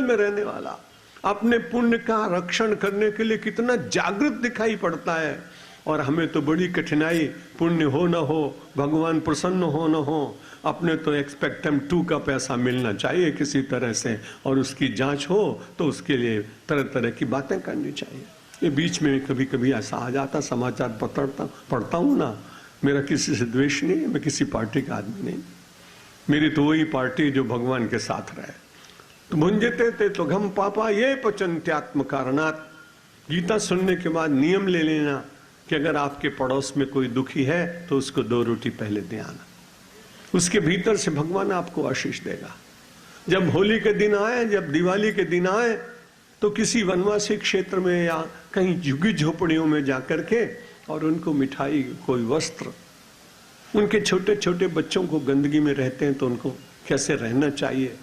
में रहने वाला अपने पुण्य का रक्षण करने के लिए कितना जागृत दिखाई पड़ता है। और हमें तो बड़ी कठिनाई, पुण्य हो न हो, भगवान प्रसन्न हो न हो, अपने तो एक्सपेक्टम 2 का पैसा मिलना चाहिए किसी तरह से, और उसकी जांच हो तो उसके लिए तरह तरह की बातें करनी चाहिए। ये बीच में कभी कभी ऐसा आ जाता, समाचार पढ़ता हूँ ना, मेरा किसी से द्वेष नहीं है, मैं किसी पार्टी का आदमी नहीं, मेरी तो वही पार्टी जो भगवान के साथ रहे। तो भुंजते थे तो घम पापा ये पचंत्यात्म कारणात। गीता सुनने के बाद नियम ले लेना कि अगर आपके पड़ोस में कोई दुखी है तो उसको 2 रोटी पहले दे आना, उसके भीतर से भगवान आपको आशीष देगा। जब होली के दिन आए, जब दिवाली के दिन आए, तो किसी वनवासी क्षेत्र में या कहीं झुग्गी झोपड़ियों में जाकर के और उनको मिठाई, कोई वस्त्र, उनके छोटे छोटे बच्चों को गंदगी में रहते हैं तो उनको कैसे रहना चाहिए,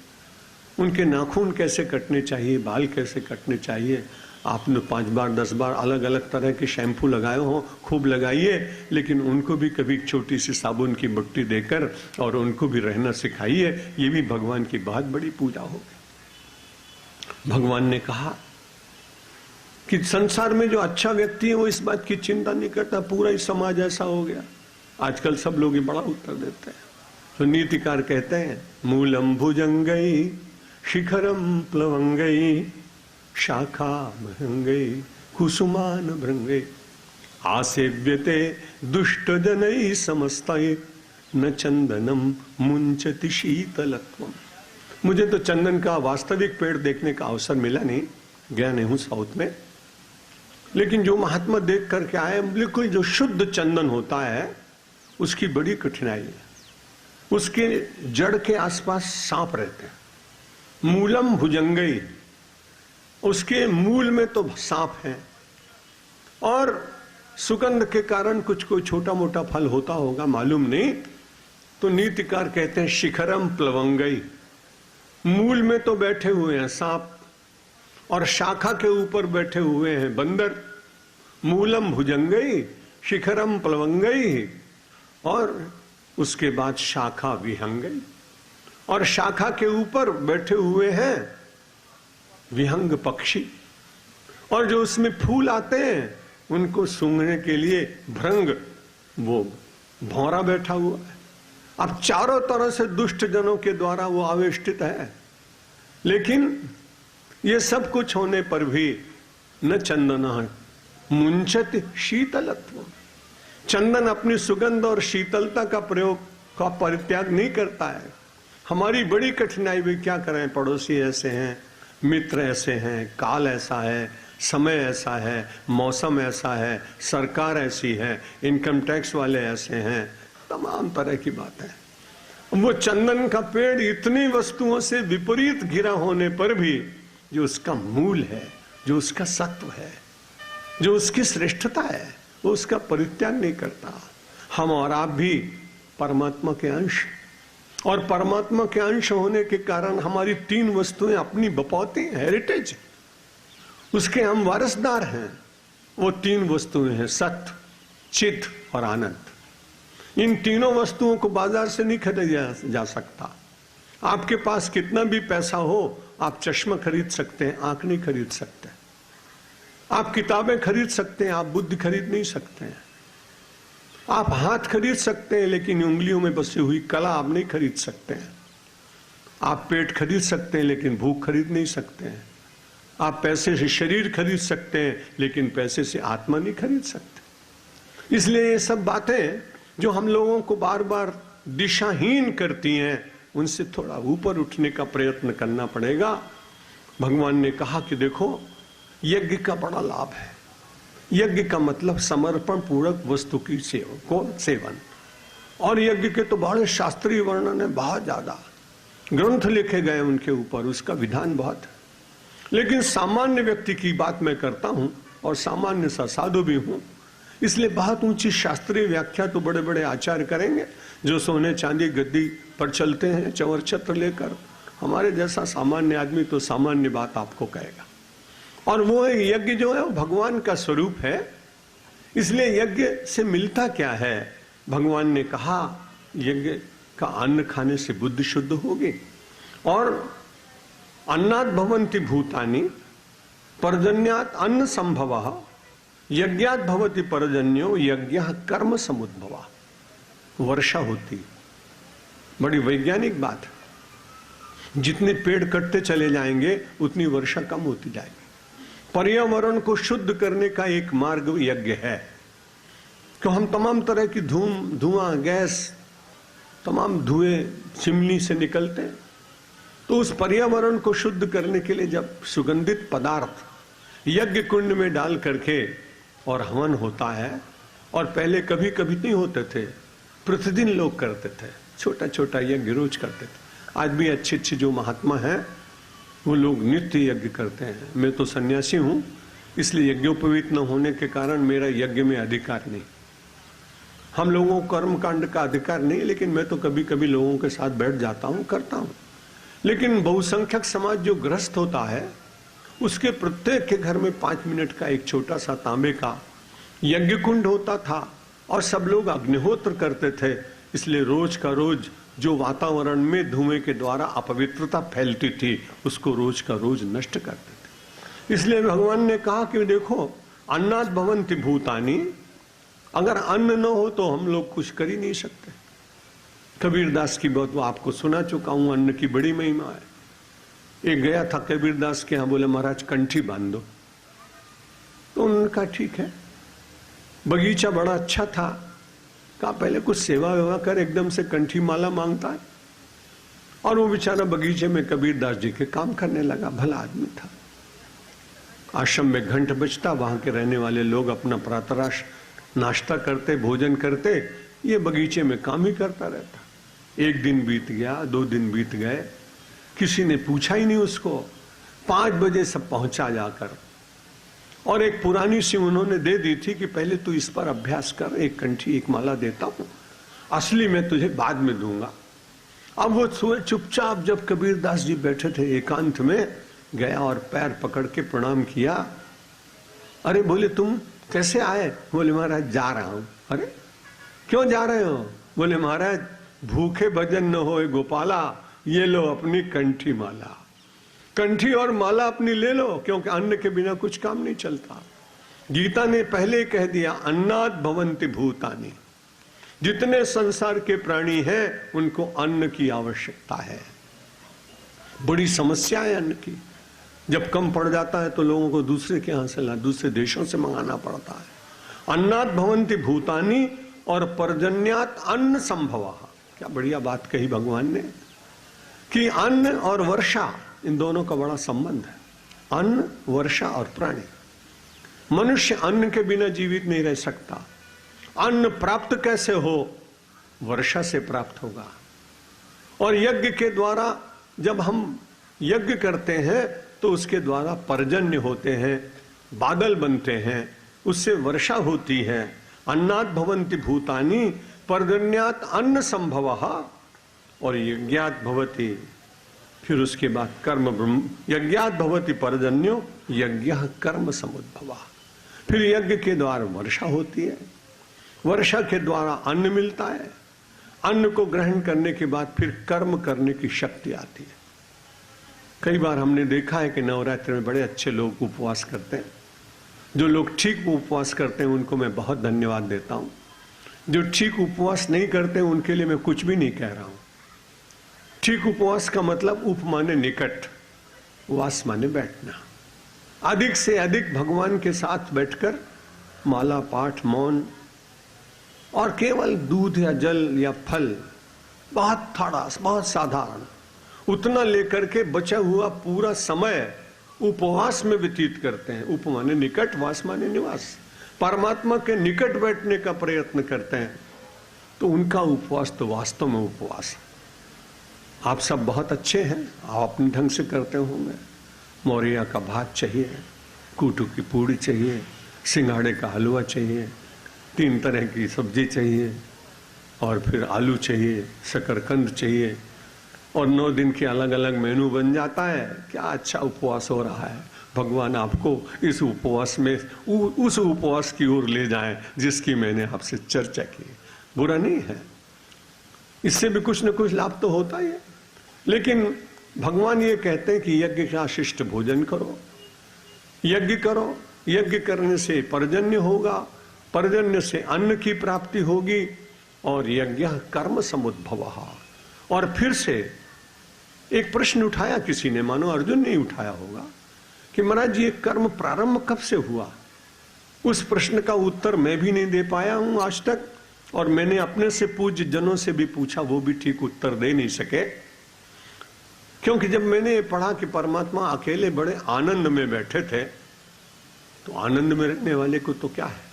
उनके नाखून कैसे कटने चाहिए, बाल कैसे कटने चाहिए, आपने 5 बार 10 बार अलग अलग तरह के शैम्पू लगाए हो, खूब लगाइए, लेकिन उनको भी कभी छोटी सी साबुन की बट्टी देकर और उनको भी रहना सिखाइए। ये भी भगवान की बहुत बड़ी पूजा होगी। भगवान ने कहा कि संसार में जो अच्छा व्यक्ति है वो इस बात की चिंता नहीं करता पूरा ही समाज ऐसा हो गया। आजकल सब लोग ये बड़ा उत्तर देते हैं। तो नीतिकार कहते हैं, मूलम भुजंगई शिखरम प्लवंगई शाखा महंगई कुसुमान भृंगई आसेव्यते दुष्ट जनई समस्तये न चंदनम मुंचति शीतलत्वम। मुझे तो चंदन का वास्तविक पेड़ देखने का अवसर मिला नहीं, गया नहीं हूं साउथ में, लेकिन जो महात्मा देख करके आए, बिल्कुल जो शुद्ध चंदन होता है उसकी बड़ी कठिनाई है। उसके जड़ के आसपास सांप रहते हैं। मूलम भुजंगई, उसके मूल में तो सांप है, और सुगंध के कारण कुछ कोई छोटा मोटा फल होता होगा, मालूम नहीं। तो नीतिकार कहते हैं शिखरम प्लवंगई, मूल में तो बैठे हुए हैं सांप और शाखा के ऊपर बैठे हुए हैं बंदर। मूलम भुजंगई शिखरम प्लवंगई, और उसके बाद शाखा विहंगई, और शाखा के ऊपर बैठे हुए हैं विहंग पक्षी, और जो उसमें फूल आते हैं उनको सूंघने के लिए भृंग, वो भौरा बैठा हुआ है। अब चारों तरह से दुष्ट जनों के द्वारा वो आवेष्टित है, लेकिन ये सब कुछ होने पर भी न चंदन मुंचति शीतलत्व, चंदन अपनी सुगंध और शीतलता का प्रयोग का परित्याग नहीं करता है। हमारी बड़ी कठिनाई भी क्या करें, पड़ोसी ऐसे हैं, मित्र ऐसे हैं, काल ऐसा है, समय ऐसा है, मौसम ऐसा है, सरकार ऐसी है, इनकम टैक्स वाले ऐसे हैं, तमाम तरह की बात है। वो चंदन का पेड़ इतनी वस्तुओं से विपरीत घिरा होने पर भी जो उसका मूल है, जो उसका सत्व है, जो उसकी श्रेष्ठता है, वो उसका परित्याग नहीं करता। हम और आप भी परमात्मा के अंश, और परमात्मा के अंश होने के कारण हमारी 3 वस्तुएं अपनी बपौती हेरिटेज, उसके हम वारसदार हैं। वो 3 वस्तुएं हैं सत्य, चित और आनंद। इन तीनों वस्तुओं को बाजार से नहीं खरीदा जा सकता। आपके पास कितना भी पैसा हो, आप चश्मा खरीद सकते हैं, आंख नहीं खरीद सकते। आप किताबें खरीद सकते हैं, आप बुद्धि खरीद नहीं सकते हैं। आप हाथ खरीद सकते हैं, लेकिन उंगलियों में बसी हुई कला आप नहीं खरीद सकते हैं। आप पेट खरीद सकते हैं, लेकिन भूख खरीद नहीं सकते हैं। आप पैसे से शरीर खरीद सकते हैं, लेकिन पैसे से आत्मा नहीं खरीद सकते। इसलिए ये सब बातें जो हम लोगों को बार बार दिशाहीन करती हैं, उनसे थोड़ा ऊपर उठने का प्रयत्न करना पड़ेगा। भगवान ने कहा कि देखो, यज्ञ का बड़ा लाभ है। यज्ञ का मतलब समर्पण पूर्वक वस्तु की सेवन, और यज्ञ के तो बड़े शास्त्रीय वर्णन है, बहुत ज्यादा ग्रंथ लिखे गए उनके ऊपर, उसका विधान बहुत है। लेकिन सामान्य व्यक्ति की बात मैं करता हूं, और सामान्य सा साधु भी हूं, इसलिए बहुत ऊंची शास्त्रीय व्याख्या तो बड़े बड़े आचार्य करेंगे जो सोने चांदी गद्दी पर चलते हैं चवर छत्र लेकर। हमारे जैसा सामान्य आदमी तो सामान्य बात आपको कहेगा। और वो यज्ञ जो है वो भगवान का स्वरूप है। इसलिए यज्ञ से मिलता क्या है? भगवान ने कहा यज्ञ का अन्न खाने से बुद्धि शुद्ध होगी, और अन्नात् भवन्ति भूतानि, पर्जन्यात् अन्न संभवः, यज्ञात् भवति पर्जन्यो, यज्ञः कर्म समुद्भवा। वर्षा होती, बड़ी वैज्ञानिक बात है। जितने पेड़ कटते चले जाएंगे उतनी वर्षा कम होती जाएगी। पर्यावरण को शुद्ध करने का एक मार्ग यज्ञ है। तो हम तमाम तरह की धुआं, गैस, तमाम धुएं चिमनी से निकलते हैं, तो उस पर्यावरण को शुद्ध करने के लिए जब सुगंधित पदार्थ यज्ञ कुंड में डाल करके और हवन होता है, और पहले कभी कभी नहीं होते थे, प्रतिदिन लोग करते थे, छोटा छोटा यज्ञ रोज करते थे। आज भी अच्छे अच्छे जो महात्मा हैं वो लोग नित्य यज्ञ करते हैं। मैं तो सन्यासी हूं, इसलिए यज्ञोपवीत न होने के कारण मेरा यज्ञ में अधिकार नहीं। हम लोगों को कर्म कांड का अधिकार नहीं, लेकिन मैं तो कभी कभी लोगों के साथ बैठ जाता हूं, करता हूं। लेकिन बहुसंख्यक समाज जो ग्रस्त होता है, उसके प्रत्येक के घर में 5 मिनट का एक छोटा सा तांबे का यज्ञ कुंड होता था, और सब लोग अग्निहोत्र करते थे। इसलिए रोज का रोज जो वातावरण में धुएं के द्वारा अपवित्रता फैलती थी, उसको रोज का रोज नष्ट करते थे। इसलिए भगवान ने कहा कि देखो, अन्नात् भवन्ति भूतानि, अगर अन्न न हो तो हम लोग कुछ कर ही नहीं सकते। कबीरदास की बात वो आपको सुना चुका हूं, अन्न की बड़ी महिमा है। एक गया था कबीरदास के यहाँ, बोले महाराज कंठी बांध दो, तो उन्होंने कहा ठीक है। बगीचा बड़ा अच्छा था, कहा पहले कुछ सेवा वेवा कर, एकदम से कंठी माला मांगता है। और वो बेचारा बगीचे में कबीरदास जी के काम करने लगा, भला आदमी था। आश्रम में घंट बजता, वहां के रहने वाले लोग अपना प्रातराश नाश्ता करते, भोजन करते, ये बगीचे में काम ही करता रहता। 1 दिन बीत गया, 2 दिन बीत गए, किसी ने पूछा ही नहीं उसको। 5 बजे सब पहुंचा जाकर, और एक पुरानी सी उन्होंने दे दी थी कि पहले तू इस पर अभ्यास कर, एक कंठी एक माला देता हूं, असली मैं तुझे बाद में दूंगा। अब वो चुपचाप, जब कबीरदास जी बैठे थे एकांत में, गया और पैर पकड़ के प्रणाम किया। अरे बोले तुम कैसे आए? बोले महाराज जा रहा हूं। अरे क्यों जा रहे हो? बोले महाराज भूखे भजन न होए गोपाला, ये लो अपनी कंठी माला। कंठी और माला अपनी ले लो, क्योंकि अन्न के बिना कुछ काम नहीं चलता। गीता ने पहले कह दिया, अन्नात् भवन्ति भूतानि। जितने संसार के प्राणी हैं उनको अन्न की आवश्यकता है। बड़ी समस्या है अन्न की। जब कम पड़ जाता है तो लोगों को दूसरे के यहां से दूसरे देशों से मंगाना पड़ता है। अन्नात् भवन्ति भूतानि और पर्जन्यात् अन्न संभवः। क्या बढ़िया बात कही भगवान ने, कि अन्न और वर्षा, इन दोनों का बड़ा संबंध है। अन्न, वर्षा और प्राणी। मनुष्य अन्न के बिना जीवित नहीं रह सकता। अन्न प्राप्त कैसे हो? वर्षा से प्राप्त होगा। और यज्ञ के द्वारा जब हम यज्ञ करते हैं तो उसके द्वारा पर्जन्य होते हैं, बादल बनते हैं, उससे वर्षा होती है। अन्नात् भवन्ति भूतानि, पर्जन्यात् अन्न संभवः, और यज्ञात् भवति, फिर उसके बाद कर्म ब्रह्म, यज्ञात् भवति पर्जन्यो, यज्ञः कर्म समुद्भवा। फिर यज्ञ के द्वारा वर्षा होती है, वर्षा के द्वारा अन्न मिलता है, अन्न को ग्रहण करने के बाद फिर कर्म करने की शक्ति आती है। कई बार हमने देखा है कि नवरात्र में बड़े अच्छे लोग उपवास करते हैं। जो लोग ठीक उपवास करते हैं उनको मैं बहुत धन्यवाद देता हूं। जो ठीक उपवास नहीं करते उनके लिए मैं कुछ भी नहीं कह रहा हूं। ठीक उपवास का मतलब उप माने निकट, वास माने बैठना। अधिक से अधिक भगवान के साथ बैठकर माला पाठ, मौन, और केवल दूध या जल या फल, बहुत थोड़ा, बहुत साधारण, उतना लेकर के बचा हुआ पूरा समय उपवास में व्यतीत करते हैं। उप माने निकट, वास माने निवास। परमात्मा के निकट बैठने का प्रयत्न करते हैं, तो उनका उपवास तो वास्तव में उपवास है। आप सब बहुत अच्छे हैं, आप अपने ढंग से करते होंगे। मोरिया का भात चाहिए, कूटू की पूड़ी चाहिए, सिंघाड़े का हलवा चाहिए, 3 तरह की सब्जी चाहिए, और फिर आलू चाहिए, शकरकंद चाहिए, और 9 दिन के अलग अलग मेनू बन जाता है। क्या अच्छा उपवास हो रहा है। भगवान आपको इस उपवास में उस उपवास की ओर ले जाएं जिसकी मैंने आपसे चर्चा की। बुरा नहीं है, इससे भी कुछ न कुछ लाभ तो होता ही है। लेकिन भगवान ये कहते हैं कि यज्ञ का शिष्ट भोजन करो, यज्ञ करो, यज्ञ करने से पर्जन्य होगा, पर्जन्य से अन्न की प्राप्ति होगी, और यज्ञ कर्म समुद्भवः। और फिर से एक प्रश्न उठाया किसी ने, मानो अर्जुन ने उठाया होगा, कि महाराज ये कर्म प्रारंभ कब से हुआ? उस प्रश्न का उत्तर मैं भी नहीं दे पाया हूं आज तक, और मैंने अपने से पूज्य जनों से भी पूछा, वो भी ठीक उत्तर दे नहीं सके। क्योंकि जब मैंने पढ़ा कि परमात्मा अकेले बड़े आनंद में बैठे थे, तो आनंद में रहने वाले को तो क्या है,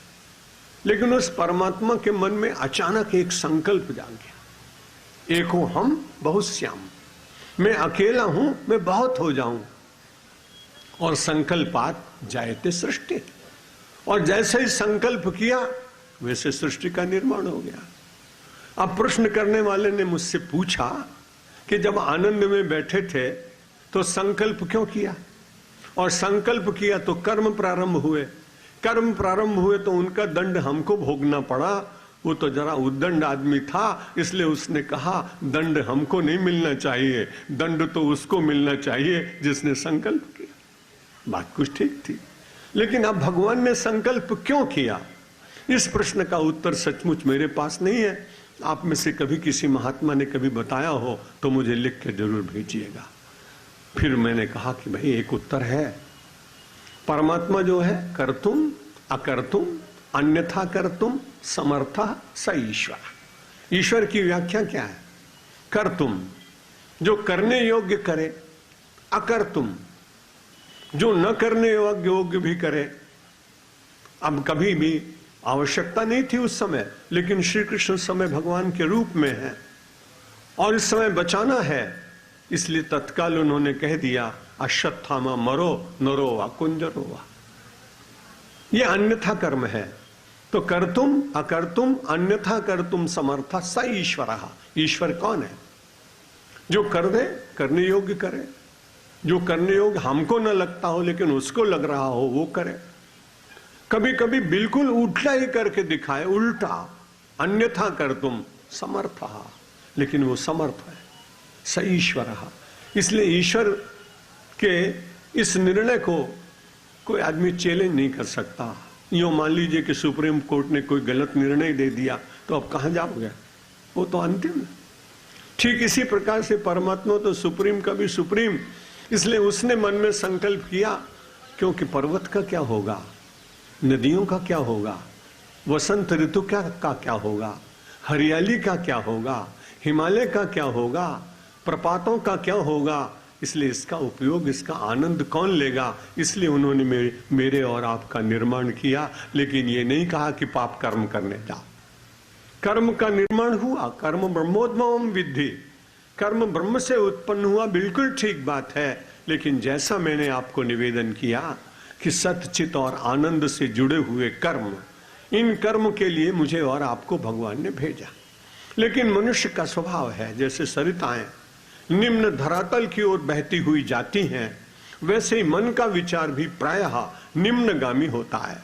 लेकिन उस परमात्मा के मन में अचानक एक संकल्प जाग गया, एक हूं हम बहुत श्याम, मैं अकेला हूं, मैं बहुत हो जाऊं। और संकल्पात जायते सृष्टि, और जैसे ही संकल्प किया वैसे सृष्टि का निर्माण हो गया। अब प्रश्न करने वाले ने मुझसे पूछा कि जब आनंद में बैठे थे तो संकल्प क्यों किया, और संकल्प किया तो कर्म प्रारंभ हुए, कर्म प्रारंभ हुए तो उनका दंड हमको भोगना पड़ा। वो तो जरा उद्दंड आदमी था, इसलिए उसने कहा दंड हमको नहीं मिलना चाहिए, दंड तो उसको मिलना चाहिए जिसने संकल्प किया। बात कुछ ठीक थी, लेकिन अब भगवान ने संकल्प क्यों किया, इस प्रश्न का उत्तर सचमुच मेरे पास नहीं है। आप में से कभी किसी महात्मा ने कभी बताया हो तो मुझे लिख के जरूर भेजिएगा। फिर मैंने कहा कि भाई एक उत्तर है, परमात्मा जो है कर्तुम अकर्तुम अन्यथा कर्तुम समर्था स ईश्वर। ईश्वर की व्याख्या क्या है? कर्तुम, जो करने योग्य करे, अकर्तुम, जो न करने योग्य भी करे। अब कभी भी आवश्यकता नहीं थी उस समय, लेकिन श्री कृष्ण समय भगवान के रूप में है और इस समय बचाना है, इसलिए तत्काल उन्होंने कह दिया अश्वत्थामा मरो नरो वा कुंजरो वा। यह अन्यथा कर्म है। तो कर्तुम अकर्तुम अन्यथा कर्तुम समर्था स ईश्वरः। ईश्वर कौन है? जो कर दे, करने योग्य करे, जो करने योग्य हमको न लगता हो लेकिन उसको लग रहा हो वो करे। कभी कभी बिल्कुल उल्टा ही करके दिखाए, उल्टा, अन्यथा कर्तुम समर्थः, लेकिन वो समर्थ है, स ईश्वरः। इसलिए ईश्वर के इस निर्णय को कोई आदमी चैलेंज नहीं कर सकता। यूं मान लीजिए कि सुप्रीम कोर्ट ने कोई गलत निर्णय दे दिया तो अब कहां जाओगे, वो तो अंतिम है। ठीक इसी प्रकार से परमात्मा तो सुप्रीम का भी सुप्रीम, इसलिए उसने मन में संकल्प किया, क्योंकि पर्वत का क्या होगा, नदियों का क्या होगा, वसंत ऋतु का क्या होगा, हरियाली का क्या होगा, हिमालय का क्या होगा, प्रपातों का क्या होगा, इसलिए इसका उपयोग, इसका आनंद कौन लेगा। इसलिए उन्होंने मेरे और आपका निर्माण किया, लेकिन ये नहीं कहा कि पाप कर्म करने जाओ। कर्म का निर्माण हुआ, कर्म ब्रह्मोद्भवम विद्धि, कर्म ब्रह्म से उत्पन्न हुआ, बिल्कुल ठीक बात है। लेकिन जैसा मैंने आपको निवेदन किया कि सतचित और आनंद से जुड़े हुए कर्म, इन कर्म के लिए मुझे और आपको भगवान ने भेजा। लेकिन मनुष्य का स्वभाव है, जैसे सरिताएं निम्न धरातल की ओर बहती हुई जाती हैं, वैसे ही मन का विचार भी प्रायः निम्नगामी होता है।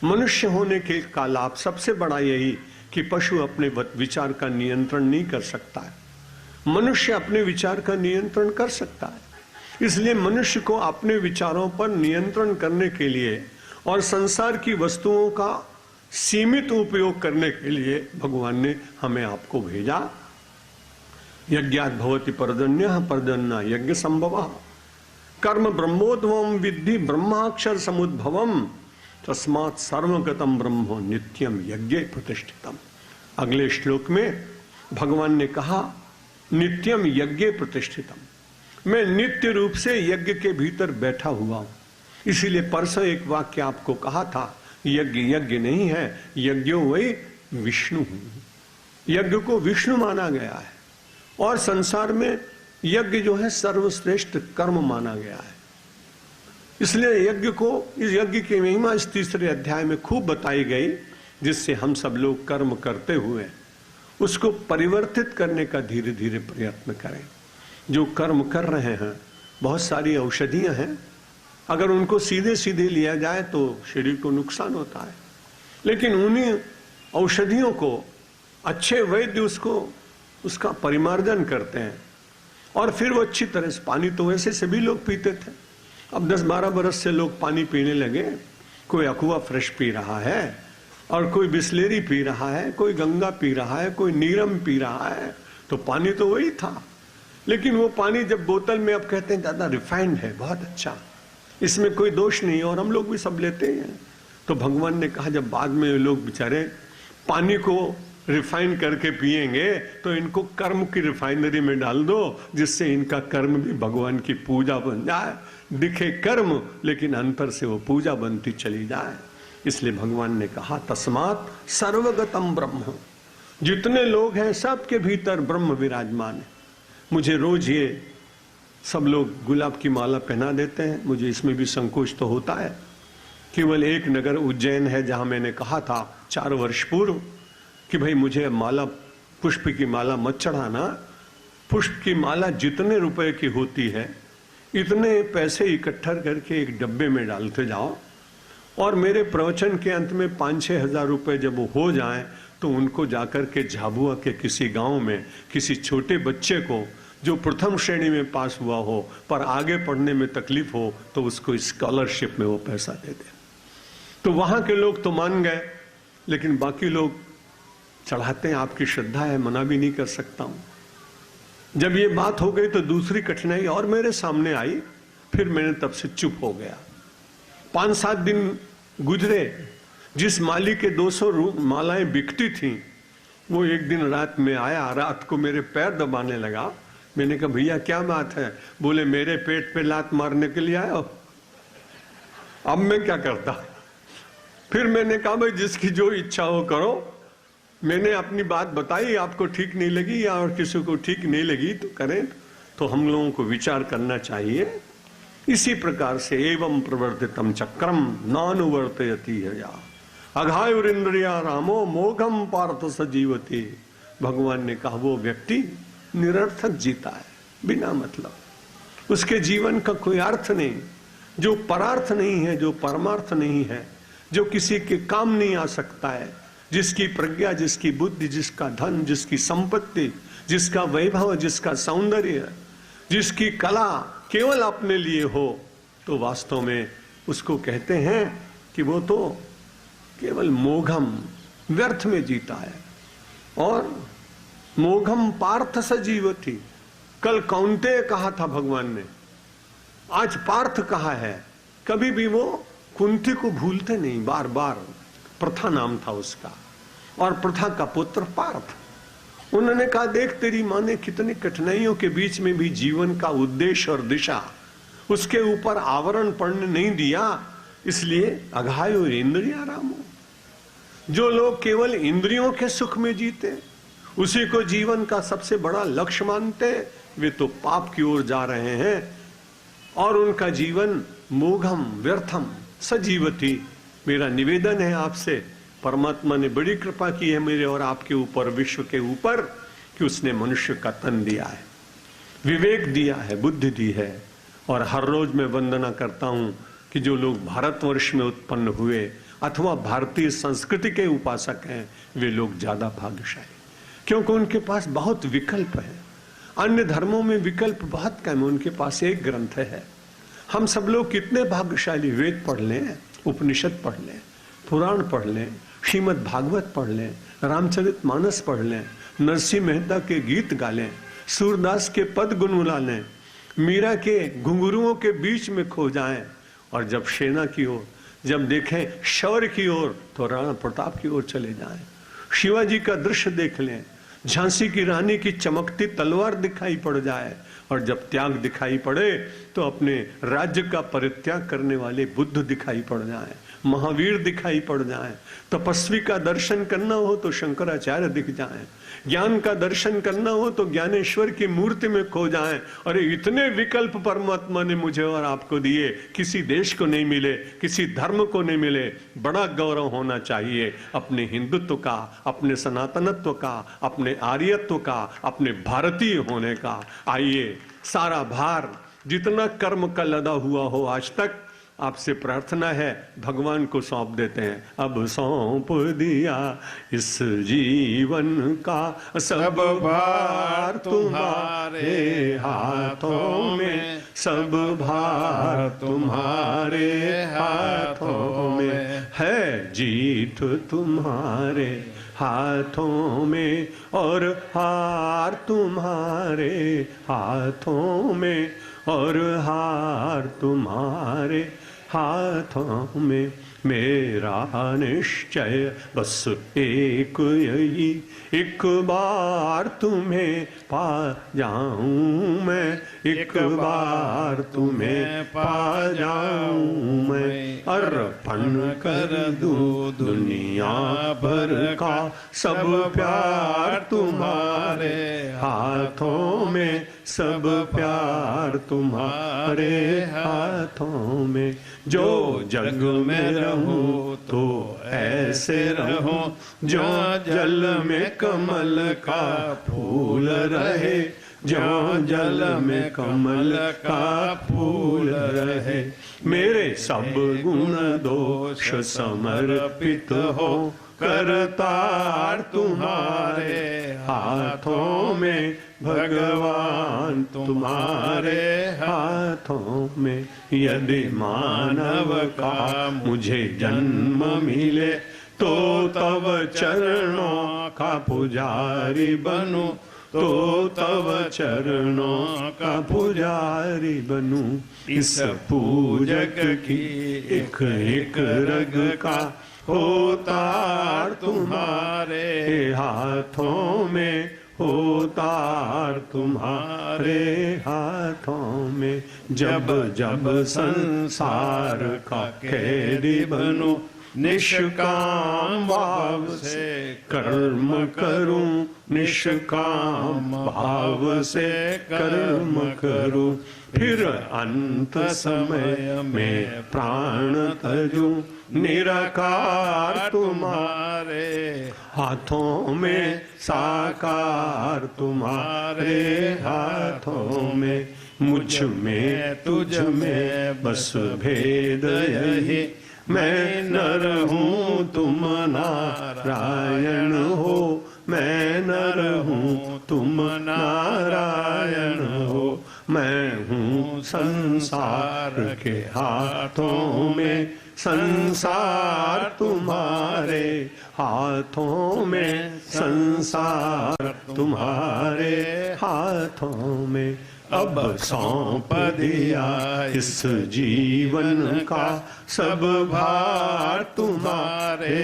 मनुष्य होने के का लाभ सबसे बड़ा यही कि पशु अपने विचार का नियंत्रण नहीं कर सकता है, मनुष्य अपने विचार का नियंत्रण कर सकता है। इसलिए मनुष्य को अपने विचारों पर नियंत्रण करने के लिए और संसार की वस्तुओं का सीमित उपयोग करने के लिए भगवान ने हमें आपको भेजा। यज्ञात् भवति पर्जन्यः पर्जन्य यज्ञ संभवः, कर्म ब्रह्मोद्भवम विद्धि ब्रह्माक्षर समुद्भवम, तस्मात् सर्वगतम ब्रह्मो नित्यम यज्ञे प्रतिष्ठितम। अगले श्लोक में भगवान ने कहा नित्यम यज्ञे प्रतिष्ठितम, मैं नित्य रूप से यज्ञ के भीतर बैठा हुआ हूं। इसीलिए परसों एक वाक्य आपको कहा था, यज्ञ यज्ञ नहीं है, यज्ञो वही विष्णु। यज्ञ को विष्णु माना गया है और संसार में यज्ञ जो है सर्वश्रेष्ठ कर्म माना गया है। इसलिए यज्ञ को, इस यज्ञ की महिमा इस तीसरे अध्याय में खूब बताई गई, जिससे हम सब लोग कर्म करते हुए उसको परिवर्तित करने का धीरे धीरे प्रयत्न करें। जो कर्म कर रहे हैं, बहुत सारी औषधियां हैं, अगर उनको सीधे सीधे लिया जाए तो शरीर को नुकसान होता है, लेकिन उन्हीं औषधियों को अच्छे वैद्य उसका परिमार्जन करते हैं और फिर वो अच्छी तरह से, पानी तो वैसे सभी लोग पीते थे, अब 10-12 बरस से लोग पानी पीने लगे। कोई अक्वा फ्रेश पी रहा है और कोई बिस्लेरी पी रहा है, कोई गंगा पी रहा है, कोई नीरम पी रहा है, तो पानी तो वही था। लेकिन वो पानी जब बोतल में, अब कहते हैं ज्यादा रिफाइंड है, बहुत अच्छा, इसमें कोई दोष नहीं, और हम लोग भी सब लेते हैं। तो भगवान ने कहा जब बाद में लोग बेचारे पानी को रिफाइन करके पिएंगे तो इनको कर्म की रिफाइनरी में डाल दो, जिससे इनका कर्म भी भगवान की पूजा बन जाए। दिखे कर्म लेकिन अंतर से वो पूजा बनती चली जाए। इसलिए भगवान ने कहा तस्मात् सर्वगतम ब्रह्म, जितने लोग हैं सबके भीतर ब्रह्म विराजमान है। मुझे रोज ये सब लोग गुलाब की माला पहना देते हैं, मुझे इसमें भी संकोच तो होता है। केवल एक नगर उज्जैन है जहां मैंने कहा था 4 वर्ष पूर्व कि भाई मुझे माला, पुष्प की माला मत चढ़ाना, पुष्प की माला जितने रुपए की होती है इतने पैसे इकट्ठा करके एक डब्बे में डालते जाओ, और मेरे प्रवचन के अंत में 5-6 हजार रुपए जब वो हो जाएं तो उनको जाकर के झाबुआ के किसी गांव में किसी छोटे बच्चे को जो प्रथम श्रेणी में पास हुआ हो पर आगे पढ़ने में तकलीफ हो तो उसको स्कॉलरशिप में वो पैसा दे दे। तो वहां के लोग तो मान गए, लेकिन बाकी लोग चढ़ाते हैं, आपकी श्रद्धा है, मना भी नहीं कर सकता हूं। जब ये बात हो गई तो दूसरी कठिनाई और मेरे सामने आई, फिर मैंने तब से चुप हो गया। 5-7 दिन गुजरे, जिस माली के 200 मालाएं बिकती थी वो एक दिन रात में आया, रात को मेरे पैर दबाने लगा। मैंने कहा भैया क्या बात है? बोले मेरे पेट पे लात मारने के लिए आए हो। अब मैं क्या करता? फिर मैंने कहा भाई जिसकी जो इच्छा हो करो। मैंने अपनी बात बताई, आपको ठीक नहीं लगी या और किसी को ठीक नहीं लगी तो करें, तो हम लोगों को विचार करना चाहिए। इसी प्रकार से एवं प्रवर्तितम चक्रम नानुवर्तयति हया अघायुरिंद्रिया रामो मोघम पार्थ सजीवती। भगवान ने कहा वो व्यक्ति निरर्थक जीता है, बिना मतलब, उसके जीवन का कोई अर्थ नहीं, जो परार्थ नहीं है, जो परमार्थ नहीं है, जो किसी के काम नहीं आ सकता है, जिसकी प्रज्ञा, जिसकी बुद्धि, जिसका धन, जिसकी संपत्ति, जिसका वैभव, जिसका सौंदर्य, जिसकी कला केवल अपने लिए हो, तो वास्तव में उसको कहते हैं कि वो तो केवल मोघम, व्यर्थ में जीता है। और मोघम पार्थ सजीवति, कल कौन्तेय कहा था भगवान ने, आज पार्थ कहा है। कभी भी वो कुंती को भूलते नहीं, बार बार। प्रथा नाम था उसका, और प्रथा का पुत्र पार्थ। उन्होंने कहा देख तेरी माँ ने कितनी कठिनाइयों के बीच में भी जीवन का उद्देश्य और दिशा, उसके ऊपर आवरण पड़ने नहीं दिया, इसलिए अघायो इंद्रिया रामो। जो लोग केवल इंद्रियों के सुख में जीते, उसी को जीवन का सबसे बड़ा लक्ष्य मानते, वे तो पाप की ओर जा रहे हैं, और उनका जीवन मोघम व्यर्थम सजीवती। मेरा निवेदन है आपसे, परमात्मा ने बड़ी कृपा की है मेरे और आपके ऊपर, विश्व के ऊपर, कि उसने मनुष्य का तन दिया है, विवेक दिया है, बुद्धि दी है। और हर रोज मैं वंदना करता हूं कि जो लोग भारतवर्ष में उत्पन्न हुए अथवा भारतीय संस्कृति के उपासक हैं, वे लोग ज्यादा भाग्यशाली, क्योंकि उनके पास बहुत विकल्प है। अन्य धर्मों में विकल्प बहुत कम है, उनके पास एक ग्रंथ है। हम सब लोग कितने भाग्यशाली, वेद पढ़ लें, उपनिषद पढ़ लें, पुराण पढ़ लें, श्रीमद् भागवत पढ़ लें, रामचरितमानस पढ़ लें, नरसिंह मेहता के गीत गा लें, सूरदास के पद गुनगुना लें, मीरा के घुंघरुओं के बीच में खो जाएं, और जब सेना की ओर, जब देखें शौर्य की ओर, तो राणा प्रताप की ओर चले जाएं। शिवाजी का दृश्य देख लें, झांसी की रानी की चमकती तलवार दिखाई पड़ जाए, और जब त्याग दिखाई पड़े तो अपने राज्य का परित्याग करने वाले बुद्ध दिखाई पड़ जाए, महावीर दिखाई पड़ जाए। तपस्वी का दर्शन करना हो तो शंकराचार्य दिख जाए, ज्ञान का दर्शन करना हो तो ज्ञानेश्वर की मूर्ति में खो जाए। और इतने विकल्प परमात्मा ने मुझे और आपको दिए, किसी देश को नहीं मिले, किसी धर्म को नहीं मिले। बड़ा गौरव होना चाहिए अपने हिंदुत्व का, अपने सनातनत्व का, अपने आर्यत्व का, अपने भारतीय होने का। आइए, सारा भार जितना कर्म का लदा हुआ हो आज तक, आपसे प्रार्थना है, भगवान को सौंप देते हैं। अब सौंप दिया इस जीवन का सब भार तुम्हारे हाथों में, सब भार तुम्हारे हाथों में है, जीत तुम्हारे हाथों में और हार तुम्हारे हाथों में, और हार तुम्हारे हाथों में। मेरा निश्चय बस एक यही, एक बार तुम्हें पा जाऊं मैं, एक बार तुम्हें पा जाऊं मैं। अर्पण कर दूं दुनिया भर का सब प्यार तुम्हारे हाथों में, सब प्यार तुम्हारे हाथों में। जो जग में रहूं तो ऐसे रहूं, जो जल में कमल का फूल रहे, जो जल में कमल का फूल रहे। मेरे सब गुण दोष समर्पित हो, करतार तुम्हारे हाथों में, भगवान तुम्हारे हाथों में। यदि मानव का मुझे जन्म मिले, तो तब चरणों का पुजारी बनूं, तो तब चरणों का पुजारी बनूं। इस पूजक की एक एक रग का होतार तुम्हारे हाथों में, होतार तुम्हारे हाथों में। जब जब संसार का कैदी बनूं, निष्काम भाव से कर्म करूं, निष्काम भाव से कर्म करूं। फिर अंत समय में प्राण तजूं, निराकार तुम्हारे हाथों में, साकार तुम्हारे हाथों में। मुझ में तुझ में बस भेद यही, मैं नर हूँ तुम नारायण हो, मैं नर हूँ तुम नारायण हो। मैं हूँ संसार के हाथों में, संसार तुम्हारे हाथों में, संसार तुम्हारे हाथों में। अब सौंप दिया इस जीवन का सब भार तुम्हारे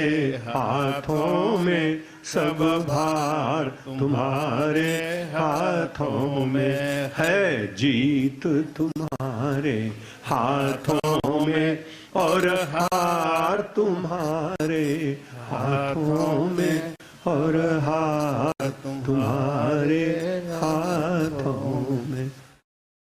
हाथों में, सब भार तुम्हारे हाथों में है। जीत तुम्हारे हाथों में और हार तुम्हारे हाथों में, और हार तुम्हारे